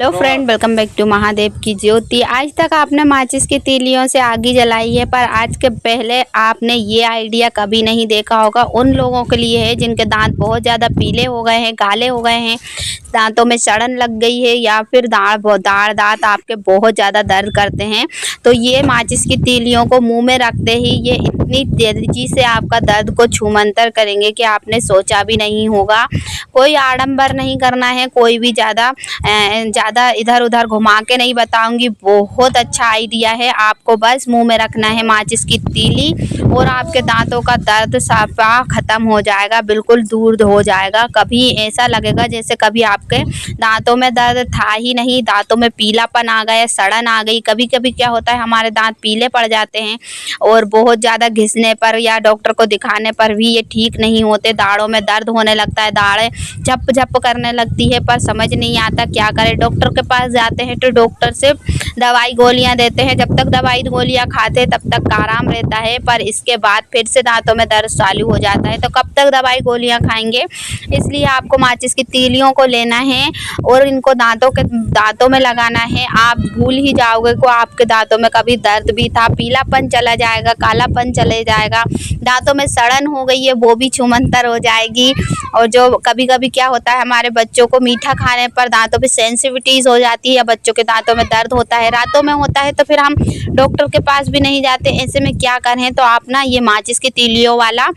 Hello friend, welcome back to Mahadev की ज्योति। आज तक आपने माचिस की तीलियों से आगी जलाई है, पर आज के पहले आपने ये आइडिया कभी नहीं देखा होगा। उन लोगों के लिए है जिनके दांत बहुत ज़्यादा पीले हो गए हैं, काले हो गए हैं, दांतों में सड़न लग गई है, या फिर दांत आपके बहुत ज़्यादा दर्द करते हैं। तो ये माचिस की तीलियों को मुंह में रखते ही ये इतनी तेजी से आपका दर्द को छूमंतर करेंगे कि आपने सोचा भी नहीं होगा। कोई आडंबर नहीं करना है, कोई भी ज़्यादा इधर उधर घुमा के नहीं बताऊंगी। बहुत अच्छा आइडिया है। आपको बस मुंह में रखना है माचिस की तीली और आपके दांतों का दर्द साफा ख़त्म हो जाएगा, बिल्कुल दूर हो जाएगा। कभी ऐसा लगेगा जैसे कभी आपके दांतों में दर्द था ही नहीं, दांतों में पीलापन आ गया, सड़न आ गई। कभी कभी क्या होता है, हमारे दांत पीले पड़ जाते हैं और बहुत ज़्यादा घिसने पर या डॉक्टर को दिखाने पर भी ये ठीक नहीं होते। दाढ़ों में दर्द होने लगता है, दाढ़ें झप झप करने लगती है, पर समझ नहीं आता क्या करें। डॉक्टर के पास जाते हैं तो डॉक्टर सिर्फ दवाई गोलियां देते हैं। जब तक दवाई गोलियां खाते तब तक आराम रहता है, पर इसके बाद फिर से दांतों में दर्द चालू हो जाता है। तो कब तक दवाई गोलियां खाएंगे? इसलिए आपको माचिस की तीलियों को लेना है और इनको दांतों में लगाना है। आप भूल ही जाओगे कि आपके दांतों में कभी दर्द भी था। पीलापन चला जाएगा, कालापन चले जाएगा, दांतों में सड़न हो गई है वो भी छूमंतर हो जाएगी। और जो कभी कभी क्या होता है, हमारे बच्चों को मीठा खाने पर दांतों पे सेंसिटिविटीज़ हो जाती है या बच्चों के दांतों में दर्द होता है, रातों में होता है, तो फिर हम डॉक्टर के पास भी नहीं जाते। ऐसे में क्या करें? तो आप ना ये माचिस की तीलियों वाला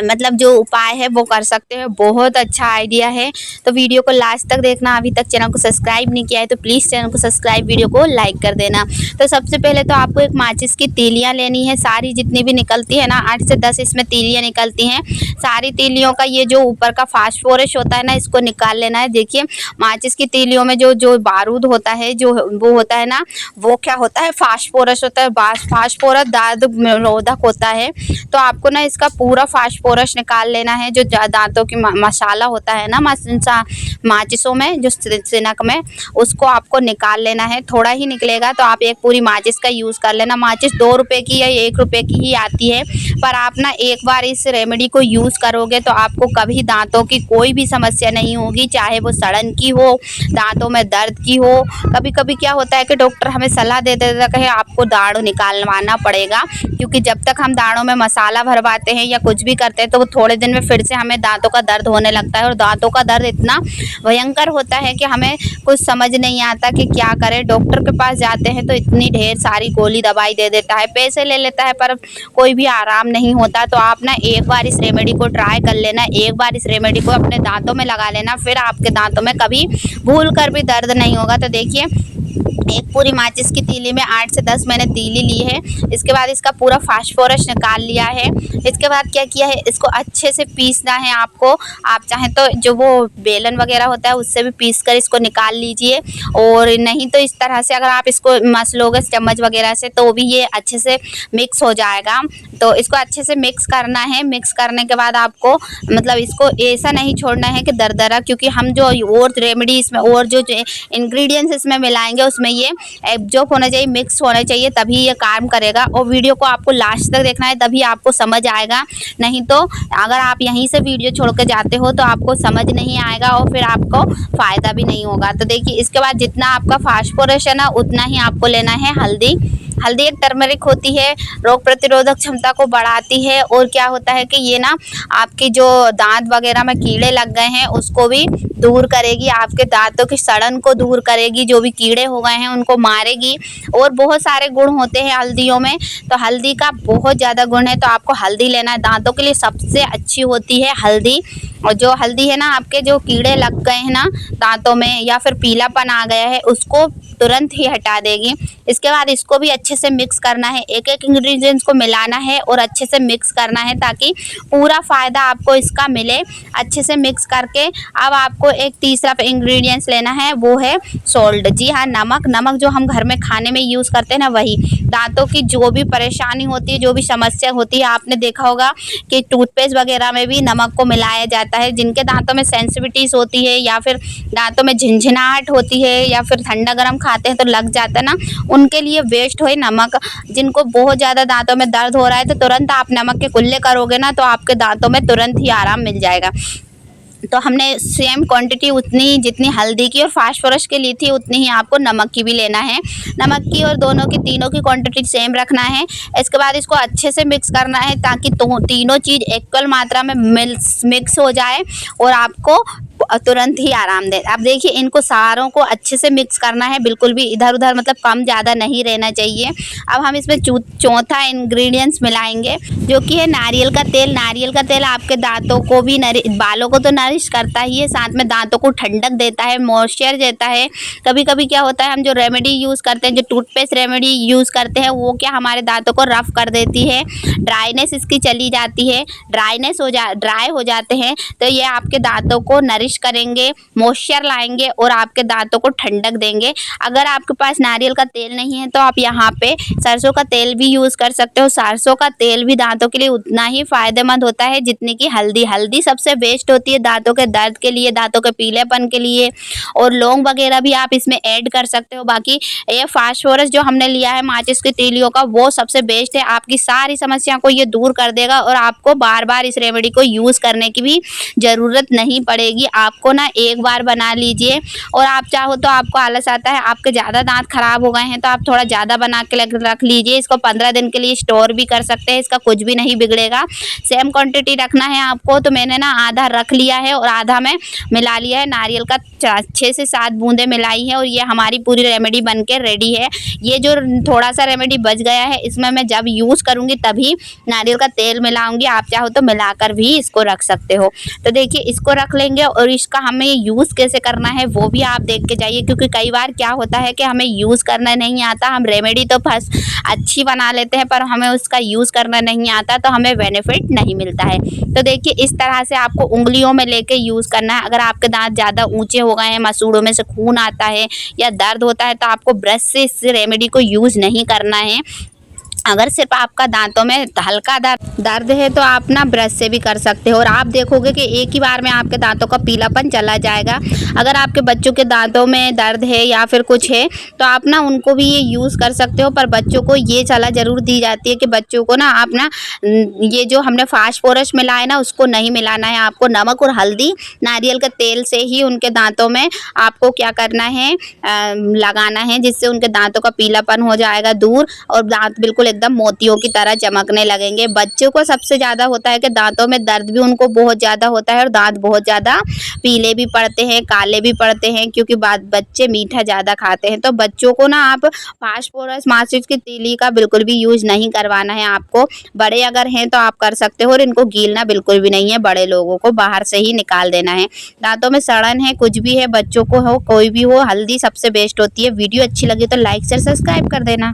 मतलब जो उपाय है वो कर सकते हैं। बहुत अच्छा आइडिया है। तो वीडियो को लास्ट तक देखना। अभी तक चैनल को सब्सक्राइब नहीं किया है तो प्लीज़ चैनल को सब्सक्राइब, वीडियो को लाइक कर देना। तो सबसे पहले तो आपको एक माचिस की तीलियां लेनी है। सारी जितनी भी निकलती है ना, 8 से 10 इसमें तीलियां निकलती हैं। सारी तीलियों का ये जो ऊपर का फास्फोरस होता है ना, इसको निकाल लेना है। देखिए, माचिस की तीलियों में जो जो बारूद होता है, जो वो होता है ना, वो क्या होता है, फास्फोरस होता है। फास्फोरस दर्द निरोधक होता है। तो आपको ना इसका पूरा फास्फोरस निकाल लेना है। जो दांतों की मसाला होता है ना माचिसों में, जो सिनक में, उसको आपको निकाल लेना है। थोड़ा ही निकलेगा तो आप एक पूरी माचिस का यूज़ कर लेना। माचिस 2 रुपये की या 1 रुपये की ही आती है, पर आप ना एक बार इस रेमेडी को यूज़ करोगे तो आपको कभी दांतों की कोई भी समस्या नहीं होगी, चाहे वो सड़न की हो, दांतों में दर्द की हो। कभी कभी क्या होता है कि डॉक्टर हमें सलाह दे देता है आपको दाढ़ निकालवाना पड़ेगा, क्योंकि जब तक हम दाढ़ों में मसाला भरवाते हैं या कुछ भी करते हैं तो वो थोड़े दिन में फिर से हमें दांतों का दर्द होने लगता है। और दांतों का दर्द इतना भयंकर होता है कि हमें कुछ समझ नहीं आता कि क्या करें। डॉक्टर के पास जाते हैं तो इतनी ढेर सारी गोली दवाई दे देता है, पैसे ले लेता है, पर कोई भी आराम नहीं होता। तो आप ना एक बार इस रेमेडी को ट्राई कर लेना, एक बार इस रेमेडी को अपने दांतों में लगा लेना, फिर आपके दांतों में कभी भूल कर भी दर्द नहीं होगा। तो देखिए, एक पूरी माचिस की तीली में 8 से 10 मैंने तीली ली है। इसके बाद इसका पूरा फास्फोरस निकाल लिया है। इसके बाद क्या किया है, इसको अच्छे से पीसना है आपको। आप चाहें तो जो वो बेलन वगैरह होता है उससे भी पीस कर इसको निकाल लीजिए, और नहीं तो इस तरह से अगर आप इसको मसलोगे चम्मच वगैरह से तो भी ये अच्छे से मिक्स हो जाएगा। तो इसको अच्छे से मिक्स करना है। मिक्स करने के बाद आपको मतलब इसको ऐसा नहीं छोड़ना है कि दरदरा, क्योंकि हम जो और रेमेडी इसमें और जो इंग्रेडिएंट्स इसमें मिलाएंगे उसमें ये एब्जॉर्ब होना चाहिए, मिक्स होना चाहिए, तभी ये काम करेगा। और वीडियो को आपको लास्ट तक देखना है, तभी आपको समझ आएगा। नहीं तो अगर आप यहीं से वीडियो छोड़ कर जाते हो तो आपको समझ नहीं आएगा और फिर आपको फ़ायदा भी नहीं होगा। तो देखिए, इसके बाद जितना आपका फास्फोरस है ना, उतना ही आपको लेना है हल्दी। हल्दी एक टर्मरिक होती है, रोग प्रतिरोधक क्षमता को बढ़ाती है। और क्या होता है कि ये ना आपके जो दांत वगैरह में कीड़े लग गए हैं उसको भी दूर करेगी, आपके दांतों की सड़न को दूर करेगी, जो भी कीड़े हो गए हैं उनको मारेगी। और बहुत सारे गुण होते हैं हल्दियों में, तो हल्दी का बहुत ज़्यादा गुण है, तो आपको हल्दी लेना है। दांतों के लिए सबसे अच्छी होती है हल्दी। और जो हल्दी है ना, आपके जो कीड़े लग गए हैं ना दांतों में या फिर पीलापन आ गया है, उसको तुरंत ही हटा देगी। इसके बाद इसको भी अच्छे से मिक्स करना है, एक एक इंग्रेडिएंट्स को मिलाना है और अच्छे से मिक्स करना है ताकि पूरा फ़ायदा आपको इसका मिले। अच्छे से मिक्स करके अब आपको एक तीसरा इंग्रेडिएंट्स लेना है, वो है सॉल्ट। जी हाँ, नमक। नमक जो हम घर में खाने में यूज़ करते हैं ना, वही। दांतों की जो भी परेशानी होती है, जो भी समस्या होती है, आपने देखा होगा कि टूथपेस्ट वगैरह में भी नमक को मिलाया जाता है। जिनके दांतों में सेंसिटिविटीज़ होती है या फिर दांतों में झिनझिनाहट होती है या फिर ठंडा गर्म खाते हैं तो लग जाता है ना, उनके लिए बेस्ट है नमक। जिनको बहुत ज़्यादा दांतों में दर्द हो रहा है तो तुरंत आप नमक के कुल्ले करोगे ना तो आपके दांतों में तुरंत ही आराम मिल जाएगा। तो हमने सेम क्वांटिटी उतनी जितनी हल्दी की और फास्फोरस की ली थी उतनी ही आपको नमक की भी लेना है। नमक की और दोनों की तीनों की क्वांटिटी सेम रखना है। इसके बाद इसको अच्छे से मिक्स करना है ताकि तीनों चीज़ इक्वल मात्रा में मिक्स हो जाए और आपको तुरंत ही आराम दे। अब देखिए इनको सारों को अच्छे से मिक्स करना है, बिल्कुल भी इधर उधर मतलब कम ज़्यादा नहीं रहना चाहिए। अब हम इसमें चौथा इंग्रेडिएंट्स मिलाएंगे जो कि है नारियल का तेल। नारियल का तेल आपके दांतों को भी बालों को तो नरिश करता ही है, साथ में दांतों को ठंडक देता है, मॉइस्चर देता है। कभी कभी क्या होता है हम जो रेमेडी यूज़ करते हैं, जो टूथपेस्ट रेमेडी यूज़ करते हैं, वो क्या हमारे दांतों को रफ कर देती है, ड्राइनेस इसकी चली जाती है, ड्राई हो जाते हैं। तो ये आपके दांतों को नरिश करेंगे, मॉइस्चर लाएंगे और आपके दांतों को ठंडक देंगे। अगर आपके पास नारियल का तेल नहीं है तो आप यहाँ पे सरसों का तेल भी यूज़ कर सकते हो। सरसों का तेल भी दांतों के लिए उतना ही फायदेमंद होता है जितनी कि हल्दी सबसे बेस्ट होती है दांतों के दर्द के लिए, दांतों के पीलेपन के लिए। और लौंग वगैरह भी आप इसमें ऐड कर सकते हो। बाकी ये फास्फोरस जो हमने लिया है माचिस की तीलियों का, वो सबसे बेस्ट है, आपकी सारी समस्या को ये दूर कर देगा और आपको बार बार इस रेमेडी को यूज़ करने की भी ज़रूरत नहीं पड़ेगी। आपको ना एक बार बना लीजिए और आप चाहो तो आपको आलस आता है, आपके ज़्यादा दांत खराब हो गए हैं तो आप थोड़ा ज़्यादा बना के रख लीजिए। इसको 15 दिन के लिए स्टोर भी कर सकते हैं, इसका कुछ भी नहीं बिगड़ेगा। सेम क्वांटिटी रखना है आपको। तो मैंने ना आधा रख लिया है और आधा मैं मिला लिया है। नारियल का 6 से 7 बूंदें मिलाई है और ये हमारी पूरी रेमेडी बन के रेडी है। ये जो थोड़ा सा रेमेडी बच गया है इसमें मैं जब यूज़ करूँगी तभी नारियल का तेल मिलाऊंगी। आप चाहो तो मिलाकर भी इसको रख सकते हो। तो देखिए इसको रख लेंगे और इसका हमें यूज़ कैसे करना है वो भी आप देख के जाइए, क्योंकि कई बार क्या होता है कि हमें यूज़ करना नहीं आता। हम रेमेडी तो फर्स्ट अच्छी बना लेते हैं पर हमें उसका यूज़ करना नहीं आता तो हमें बेनिफिट नहीं मिलता है। तो देखिए इस तरह से आपको उंगलियों में लेके यूज़ करना है। अगर आपके दांत ज़्यादा ऊंचे हो गए हैं, मसूड़ों में से खून आता है या दर्द होता है तो आपको ब्रश से इस रेमेडी को यूज़ नहीं करना है। अगर सिर्फ आपका दांतों में हल्का दर्द है तो आप ना ब्रश से भी कर सकते हो और आप देखोगे कि एक ही बार में आपके दांतों का पीलापन चला जाएगा। अगर आपके बच्चों के दांतों में दर्द है या फिर कुछ है तो आप ना उनको भी ये यूज़ कर सकते हो, पर बच्चों को ये सलाह ज़रूर दी जाती है कि बच्चों को ना आप ना ये जो हमने फास्फोरस मिलाया है ना उसको नहीं मिलाना है। आपको नमक और हल्दी नारियल के तेल से ही उनके दांतों में आपको क्या करना है, लगाना है, जिससे उनके दांतों का पीलापन हो जाएगा दूर और दांत बिल्कुल एकदम मोतियों की तरह चमकने लगेंगे। बच्चों को सबसे ज़्यादा होता है कि दांतों में दर्द भी उनको बहुत ज़्यादा होता है और दांत बहुत ज़्यादा पीले भी पड़ते हैं, काले भी पड़ते हैं, क्योंकि बच्चे मीठा ज़्यादा खाते हैं। तो बच्चों को ना आप फास्फोरस माचिस की तीली का बिल्कुल भी यूज़ नहीं करवाना है आपको। बड़े अगर हैं तो आप कर सकते हो और इनको गीलना बिल्कुल भी नहीं है, बड़े लोगों को बाहर से ही निकाल देना है। दांतों में सड़न है, कुछ भी है, बच्चों को हो कोई भी हो, हल्दी सबसे बेस्ट होती है। वीडियो अच्छी लगी तो लाइक शेयर सब्सक्राइब कर देना।